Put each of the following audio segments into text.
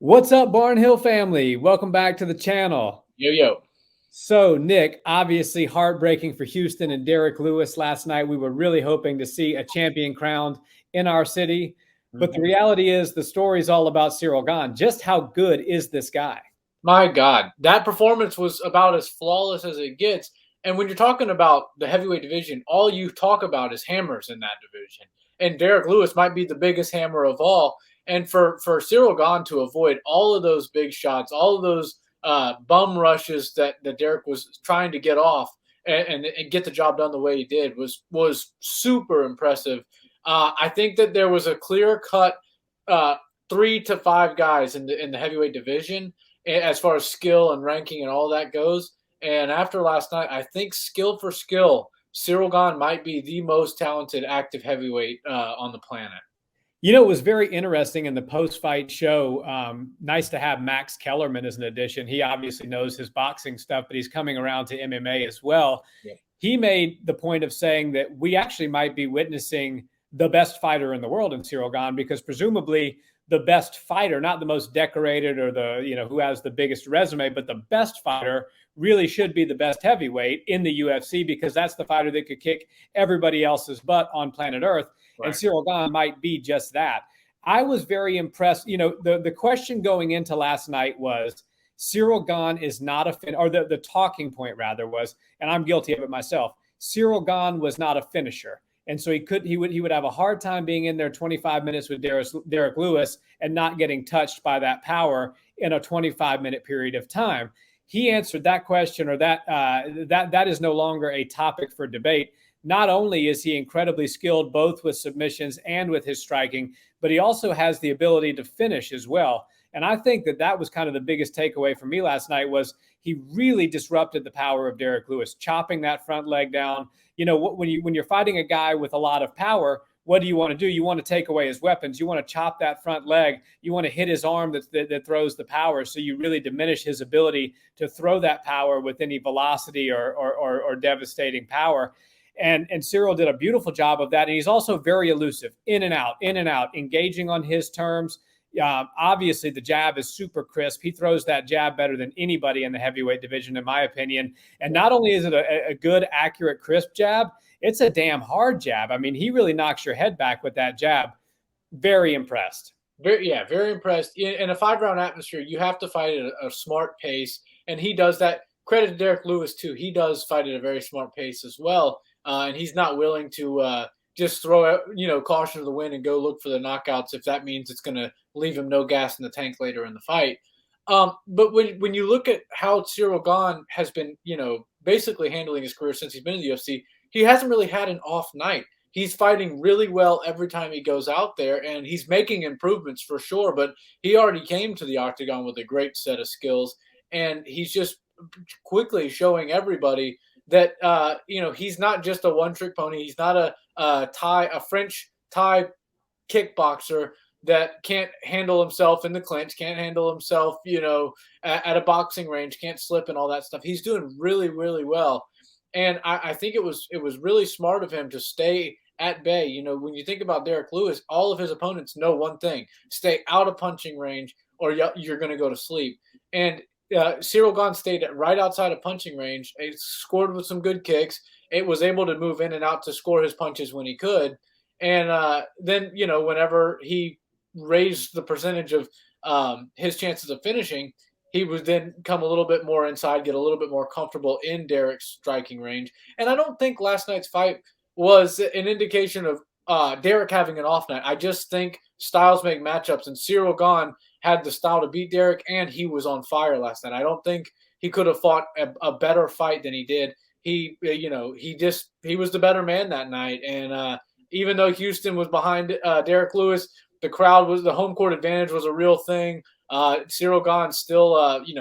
What's up, Barnhill family? Welcome back to the channel. Yo, yo. So, Nick, obviously heartbreaking for Houston and Derrick Lewis last night. We were really hoping to see a champion crowned in our city. But the reality is the story's all about Ciryl Gane. Just how good is this guy? My God, that performance was about as flawless as it gets. And when you're talking about the heavyweight division, all you talk about is hammers in that division. And Derrick Lewis might be the biggest hammer of all. And for Ciryl Gane to avoid all of those big shots, all of those bum rushes that Derrick was trying to get off and get the job done the way he did was super impressive. I think that there was a clear cut 3 to 5 guys in the heavyweight division as far as skill and ranking and all that goes. And after last night, I think skill for skill, Ciryl Gane might be the most talented active heavyweight on the planet. You know, it was very interesting in the post-fight show. Nice to have Max Kellerman as an addition. He obviously knows his boxing stuff, but he's coming around to MMA as well. Yeah. He made the point of saying that we actually might be witnessing the best fighter in the world in Ciryl Gane, because presumably the best fighter, not the most decorated or who has the biggest resume, but the best fighter really should be the best heavyweight in the UFC, because that's the fighter that could kick everybody else's butt on planet Earth. Right. And Ciryl Gane might be just that. I was very impressed. You know, the question going into last night was Ciryl Gane is not a or the talking point rather was, and I'm guilty of it myself, Ciryl Gane was not a finisher. And so he would have a hard time being in there 25 minutes with Derrick Lewis and not getting touched by that power in a 25-minute period of time. He answered that question, or that is no longer a topic for debate. Not only is he incredibly skilled both with submissions and with his striking, but he also has the ability to finish as well. And I think that was kind of the biggest takeaway for me last night was he really disrupted the power of Derrick Lewis, chopping that front leg down. You know, when you're fighting a guy with a lot of power, what do? You want to take away his weapons. You want to chop that front leg. You want to hit his arm that throws the power. So you really diminish his ability to throw that power with any velocity or devastating power. And Ciryl did a beautiful job of that. And he's also very elusive, in and out, engaging on his terms. Obviously, the jab is super crisp. He throws that jab better than anybody in the heavyweight division, in my opinion. And not only is it a good, accurate, crisp jab, it's a damn hard jab. I mean, he really knocks your head back with that jab. Very impressed. Very impressed. In a 5-round atmosphere, you have to fight at a smart pace, and he does that. Credit to Derrick Lewis, too. He does fight at a very smart pace as well, and he's not willing to just throw out, caution to the wind and go look for the knockouts if that means it's going to leave him no gas in the tank later in the fight. But when you look at how Ciryl Gane has been, basically handling his career since he's been in the UFC, he hasn't really had an off night. He's fighting really well every time he goes out there, and he's making improvements for sure. But he already came to the octagon with a great set of skills, and he's just quickly showing everybody that he's not just a one-trick pony. He's not a French Thai kickboxer that can't handle himself in the clinch, can't handle himself, at a boxing range, can't slip and all that stuff. He's doing really, really well. And I think it was really smart of him to stay at bay. When you think about Derrick Lewis, all of his opponents know one thing: stay out of punching range or you're going to go to sleep. And Ciryl Gane stayed right outside of punching range. It scored with some good kicks. It was able to move in and out to score his punches when he could. And then, whenever he raised the percentage of his chances of finishing, he would then come a little bit more inside, get a little bit more comfortable in Derrick's striking range. And I don't think last night's fight was an indication of Derrick having an off night. I just think styles make matchups, and Ciryl Gane had the style to beat Derrick, and he was on fire last night. I don't think he could have fought a better fight than he did. He was the better man that night. And even though Houston was behind Derrick Lewis, the home court advantage was a real thing. Ciryl Gane still,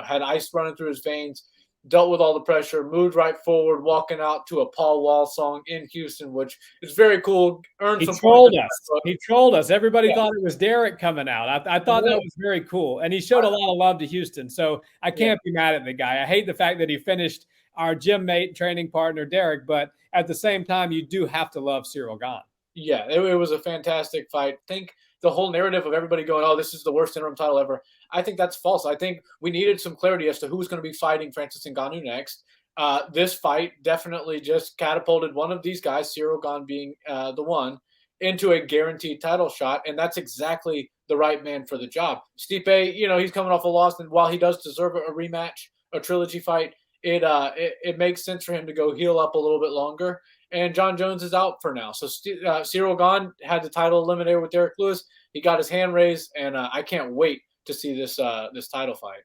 had ice running through his veins, dealt with all the pressure, moved right forward, walking out to a Paul Wall song in Houston, which is very cool. He trolled us. He trolled us. Everybody thought it was Derrick coming out. I thought that was very cool. And he showed a lot of love to Houston. So I can't be mad at the guy. I hate the fact that he finished our gym mate, training partner, Derrick, but at the same time, you do have to love Ciryl Gane. Yeah, it was a fantastic fight. Think the whole narrative of everybody going, "Oh, this is the worst interim title ever." I think that's false. I think we needed some clarity as to who's going to be fighting Francis Ngannou next. This fight definitely just catapulted one of these guys, Ciryl Gane being the one, into a guaranteed title shot, and that's exactly the right man for the job. Stipe, he's coming off a loss, and while he does deserve a rematch, a trilogy fight, it makes sense for him to go heal up a little bit longer. And John Jones is out for now. So Ciryl Gane had the title eliminated with Derrick Lewis. He got his hand raised, and I can't wait to see this title fight.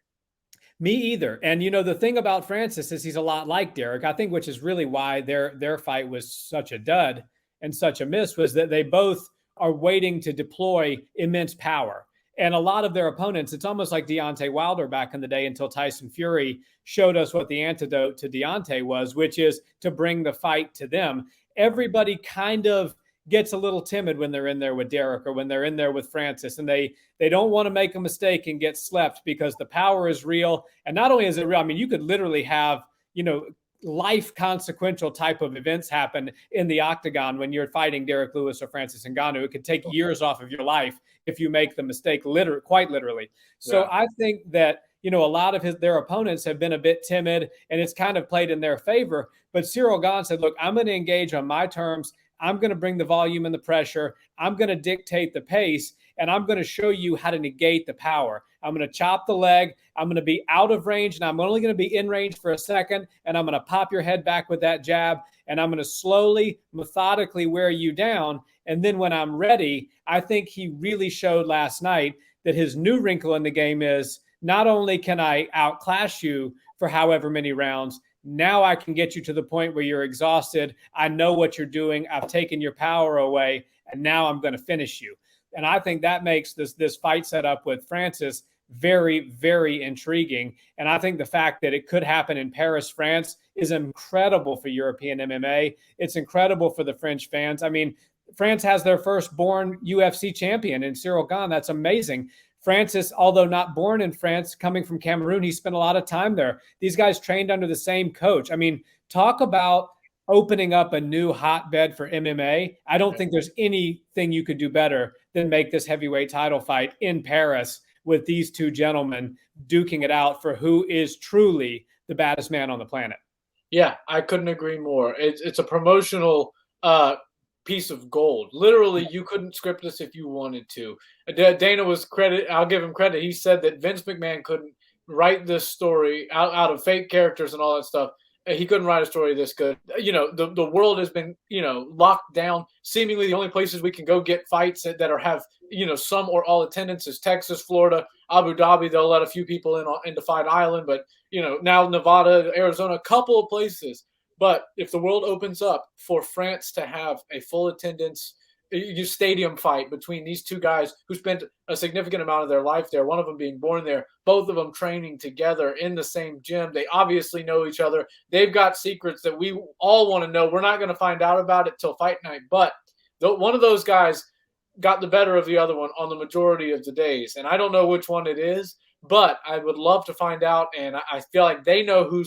Me either. And the thing about Francis is he's a lot like Derrick, I think, which is really why their fight was such a dud and such a miss, was that they both are waiting to deploy immense power. And a lot of their opponents, it's almost like Deontay Wilder back in the day until Tyson Fury showed us what the antidote to Deontay was, which is to bring the fight to them. Everybody kind of gets a little timid when they're in there with Derrick or when they're in there with Francis, and they don't want to make a mistake and get slept because the power is real. And not only is it real, I mean, you could literally have, life consequential type of events happen in the octagon when you're fighting Derrick Lewis or Francis Ngannou. It could take years off of your life if you make the mistake, quite literally. So I think that, a lot of their opponents have been a bit timid, and it's kind of played in their favor. But Ciryl Gane said, look, I'm going to engage on my terms. I'm going to bring the volume and the pressure. I'm going to dictate the pace, and I'm going to show you how to negate the power. I'm going to chop the leg. I'm going to be out of range, and I'm only going to be in range for a second, and I'm going to pop your head back with that jab, and I'm going to slowly, methodically wear you down. And then when I'm ready, I think he really showed last night that his new wrinkle in the game is not only can I outclass you for however many rounds, now I can get you to the point where you're exhausted. I know what you're doing. I've taken your power away, and now I'm going to finish you. And I think that makes this fight setup with Francis very, very intriguing. And I think the fact that it could happen in Paris, France, is incredible for European MMA. It's incredible for the French fans. I mean, France has their firstborn UFC champion in Ciryl Gane. That's amazing. Francis, although not born in France, coming from Cameroon, he spent a lot of time there. These guys trained under the same coach. I mean, talk about opening up a new hotbed for MMA. I don't think there's anything you could do better than make this heavyweight title fight in Paris with these two gentlemen duking it out for who is truly the baddest man on the planet. Yeah, I couldn't agree more. It's a promotional piece of gold. Literally, you couldn't script this if you wanted to. Dana was I'll give him credit. He said that Vince McMahon couldn't write this story out of fake characters and all that stuff. He couldn't write a story this good. The world has been, locked down. Seemingly the only places we can go get fights that have, some or all attendance is Texas, Florida, Abu Dhabi. They'll let a few people into Fight Island, but, now Nevada, Arizona, a couple of places. But if the world opens up for France to have a full attendance stadium fight between these two guys who spent a significant amount of their life there, one of them being born there, both of them training together in the same gym. They obviously know each other. They've got secrets that we all want to know. We're not going to find out about it till fight night, but one of those guys got the better of the other one on the majority of the days. And I don't know which one it is, but I would love to find out. And I feel like they know who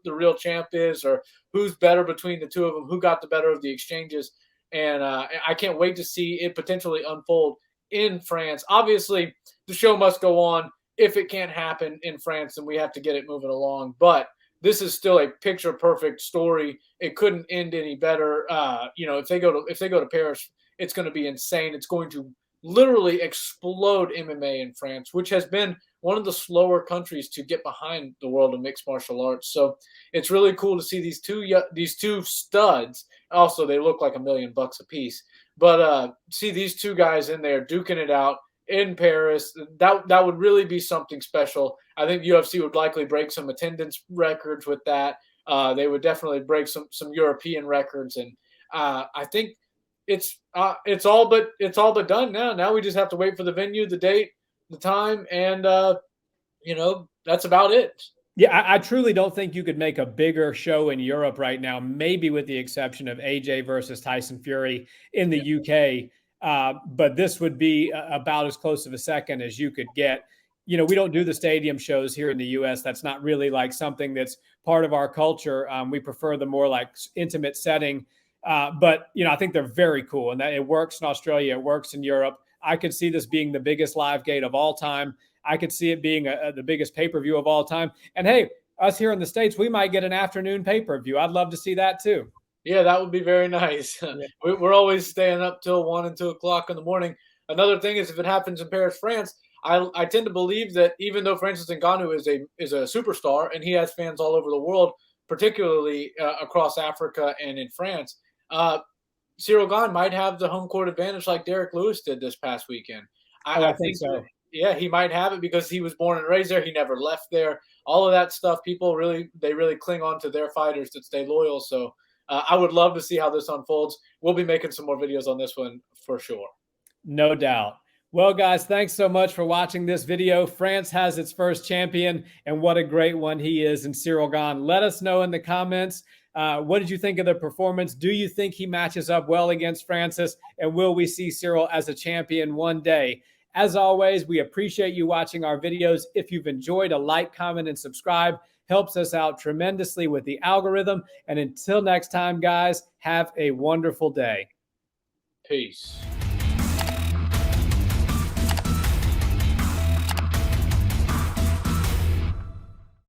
the real champ is, or who's better between the two of them, who got the better of the exchanges. And I can't wait to see it potentially unfold in France. Obviously, the show must go on. If it can't happen in France, then we have to get it moving along. But this is still a picture-perfect story. It couldn't end any better. If they go to Paris, it's going to be insane. It's going to literally explode MMA in France, which has been one of the slower countries to get behind the world of mixed martial arts. So it's really cool to see these two studs. Also, they look like $1 million a piece. But see these two guys in there duking it out in Paris. That would really be something special. I think UFC would likely break some attendance records with that. They would definitely break some European records, and I think it's all but done now. Now we just have to wait for the venue, the date, the time, and that's about it. Yeah, I truly don't think you could make a bigger show in Europe right now, maybe with the exception of AJ versus Tyson Fury in the UK. But this would be about as close of a second as you could get. We don't do the stadium shows here in the US. That's not really like something that's part of our culture. We prefer the more like intimate setting. But I think they're very cool, and that it works in Australia. It works in Europe. I could see this being the biggest live gate of all time. I could see it being the biggest pay-per-view of all time. And hey, us here in the States, we might get an afternoon pay-per-view. I'd love to see that too. Yeah, that would be very nice. Yeah. We're always staying up till 1 and 2 o'clock in the morning. Another thing is, if it happens in Paris, France, I tend to believe that even though Francis Ngannou is a superstar and he has fans all over the world, particularly across Africa and in France, Ciryl Gane might have the home court advantage like Derrick Lewis did this past weekend. I think so. Yeah, he might have it because he was born and raised there. He never left there. All of that stuff, people really cling on to their fighters that stay loyal. So I would love to see how this unfolds. We'll be making some more videos on this one for sure. No doubt. Well, guys, thanks so much for watching this video. France has its first champion, and what a great one he is in Ciryl Gane. Let us know in the comments, what did you think of the performance? Do you think he matches up well against Francis? And will we see Ciryl as a champion one day? As always, we appreciate you watching our videos. If you've enjoyed, a like, comment, and subscribe helps us out tremendously with the algorithm. And until next time, guys, have a wonderful day. Peace.